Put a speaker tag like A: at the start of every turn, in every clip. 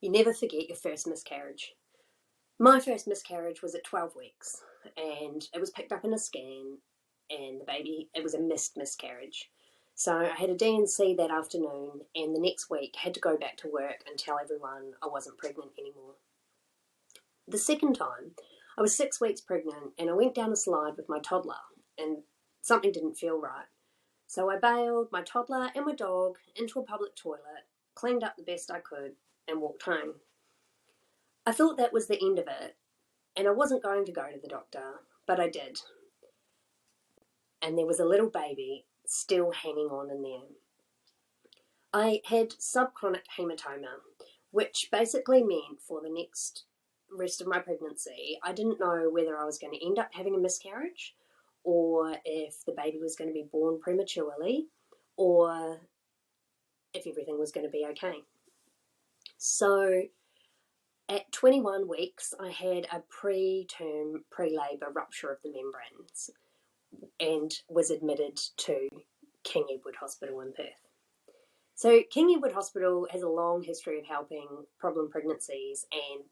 A: You never forget your first miscarriage. My first miscarriage was at 12 weeks, and it was picked up in a scan, and the baby, it was a missed miscarriage. So I had a D&C that afternoon, and the next week had to go back to work and tell everyone I wasn't pregnant anymore. The second time, I was 6 weeks pregnant, and I went down a slide with my toddler, and something didn't feel right. So I bailed my toddler and my dog into a public toilet, cleaned up the best I could, and walked home. I thought that was the end of it, and I wasn't going to go to the doctor, but I did. And there was a little baby still hanging on in there. I had subchronic hematoma, which basically meant for the next rest of my pregnancy, I didn't know whether I was going to end up having a miscarriage, or if the baby was going to be born prematurely, or if everything was going to be okay. So at 21 weeks, I had a preterm, pre-labour rupture of the membranes and was admitted to King Edward Hospital in Perth. So King Edward Hospital has a long history of helping problem pregnancies and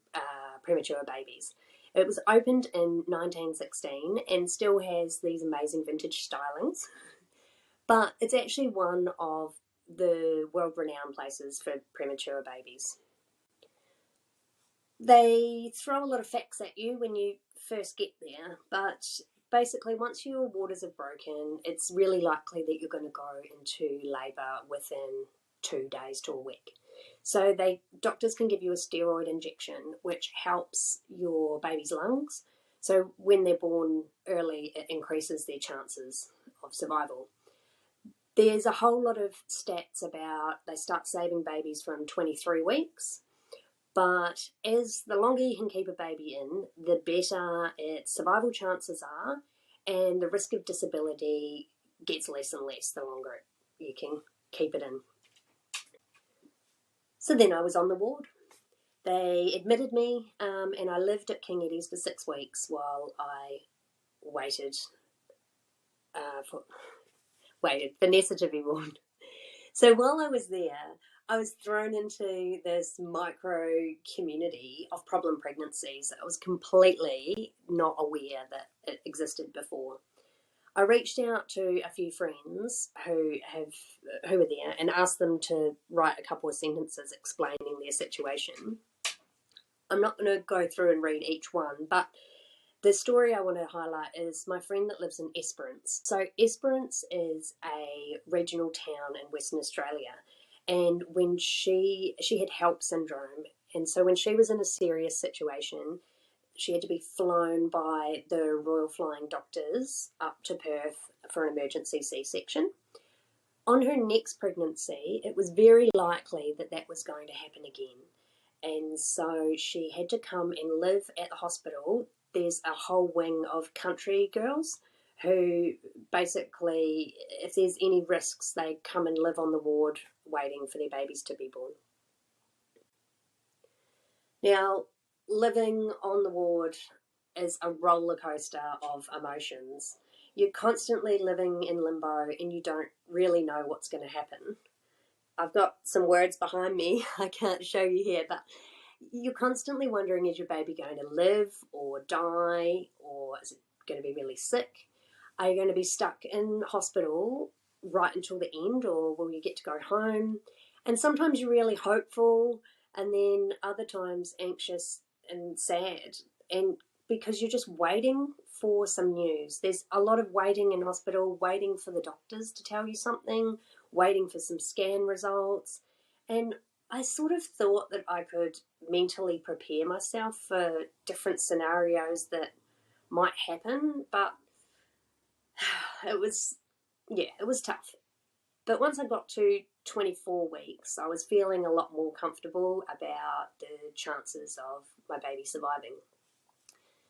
A: premature babies. It was opened in 1916 and still has these amazing vintage stylings, but it's actually one of the world-renowned places for premature babies. They throw a lot of facts at you when you first get there, but basically once your waters have broken, it's really likely that you're going to go into labour within 2 days to a week. So doctors can give you a steroid injection, which helps your baby's lungs. So when they're born early, it increases their chances of survival. There's a whole lot of stats about they start saving babies from 23 weeks. But as the longer you can keep a baby in, the better its survival chances are, and the risk of disability gets less and less the longer you can keep it in. So then I was on the ward. They admitted me, and I lived at King Eddie's for 6 weeks while I waited for Nessa to be born. So while I was there, I was thrown into this micro community of problem pregnancies that I was completely not aware that it existed before. I reached out to a few friends who were there and asked them to write a couple of sentences explaining their situation. I'm not going to go through and read each one, but the story I want to highlight is my friend that lives in Esperance. So Esperance is a regional town in Western Australia, and when she had HELLP syndrome, and so when she was in a serious situation, she had to be flown by the Royal Flying Doctors up to Perth for an emergency C-section. On her next pregnancy, it was very likely that that was going to happen again. And so she had to come and live at the hospital. There's a whole wing of country girls who basically, if there's any risks, they come and live on the ward waiting for their babies to be born. Now, living on the ward is a roller coaster of emotions. You're constantly living in limbo and you don't really know what's going to happen. I've got some words behind me I can't show you here, but you're constantly wondering, is your baby going to live or die, or is it going to be really sick? Are you going to be stuck in hospital right until the end, or will you get to go home? And sometimes you're really hopeful, and then other times anxious and sad, and because you're just waiting for some news. There's a lot of waiting in hospital, waiting for the doctors to tell you something, waiting for some scan results. And I sort of thought that I could mentally prepare myself for different scenarios that might happen, but it was tough. But once I got to 24 weeks, I was feeling a lot more comfortable about the chances of my baby surviving.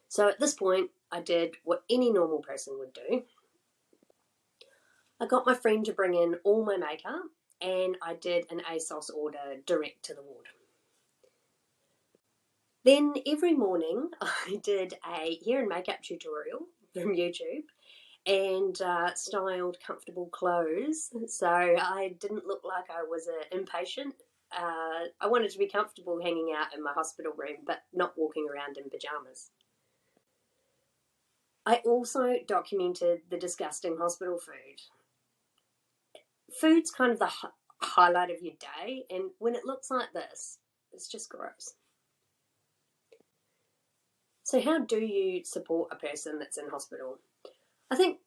A: So at this point, I did what any normal person would do. I got my friend to bring in all my makeup, and I did an ASOS order direct to the ward. Then every morning, I did a hair and makeup tutorial from YouTube and styled comfortable clothes, so I didn't look like I was an impatient I wanted to be comfortable hanging out in my hospital room, but not walking around in pajamas. I also documented the disgusting hospital food. Food's kind of the highlight of your day, and when it looks like this, it's just gross. So how do you support a person that's in hospital? I think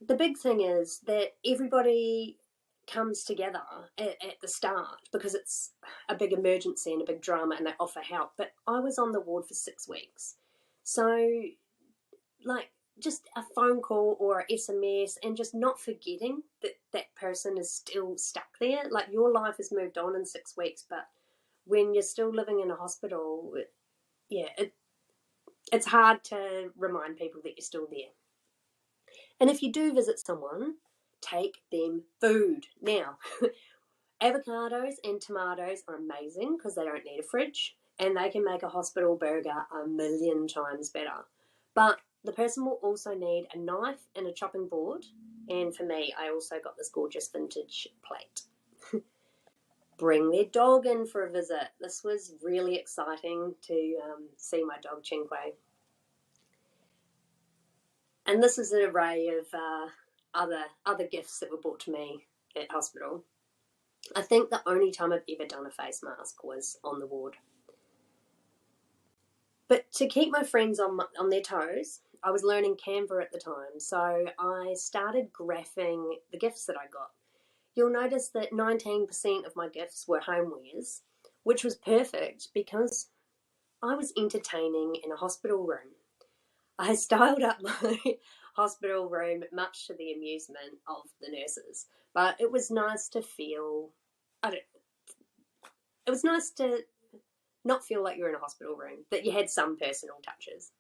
A: the big thing is that everybody comes together at the start because it's a big emergency and a big drama and they offer help. But I was on the ward for 6 weeks. So, like, just a phone call or a SMS and just not forgetting that that person is still stuck there. Like, your life has moved on in 6 weeks, but when you're still living in a hospital, it's hard to remind people that you're still there. And if you do visit someone, take them food. Now, avocados and tomatoes are amazing because they don't need a fridge and they can make a hospital burger a million times better. But the person will also need a knife and a chopping board. And for me, I also got this gorgeous vintage plate. Bring their dog in for a visit. This was really exciting to see my dog Chinque. And this is an array of other gifts that were brought to me at hospital. I think the only time I've ever done a face mask was on the ward. But to keep my friends on their toes, I was learning Canva at the time, so I started graphing the gifts that I got. You'll notice that 19% of my gifts were homewares, which was perfect because I was entertaining in a hospital room. I styled up my hospital room much to the amusement of the nurses, but it was nice to feel, it was nice to not feel like you're in a hospital room, that you had some personal touches.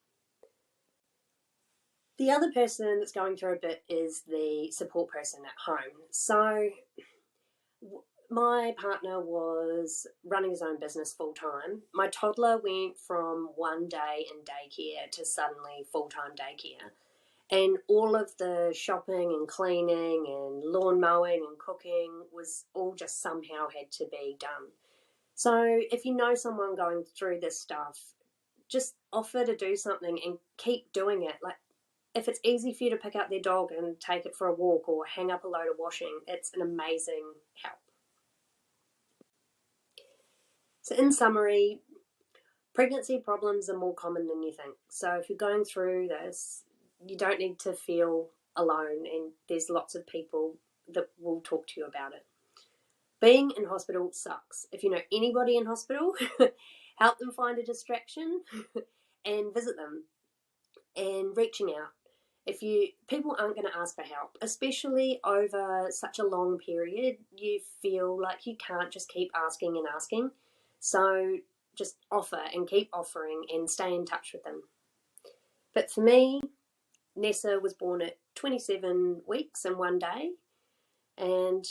A: The other person that's going through a bit is the support person at home. So my partner was running his own business full time. My toddler went from one day in daycare to suddenly full-time daycare. And all of the shopping and cleaning and lawn mowing and cooking was all just somehow had to be done. So if you know someone going through this stuff, just offer to do something and keep doing it. Like, if it's easy for you to pick up their dog and take it for a walk or hang up a load of washing, it's an amazing help. So in summary, pregnancy problems are more common than you think. So if you're going through this, you don't need to feel alone, and there's lots of people that will talk to you about it. Being in hospital sucks. If you know anybody in hospital, help them find a distraction and visit them and reaching out. People aren't going to ask for help, especially over such a long period. You feel like you can't just keep asking and asking. So just offer and keep offering and stay in touch with them. But for me, Nessa was born at 27 weeks and 1 day, and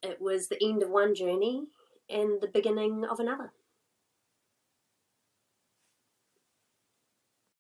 A: it was the end of one journey and the beginning of another.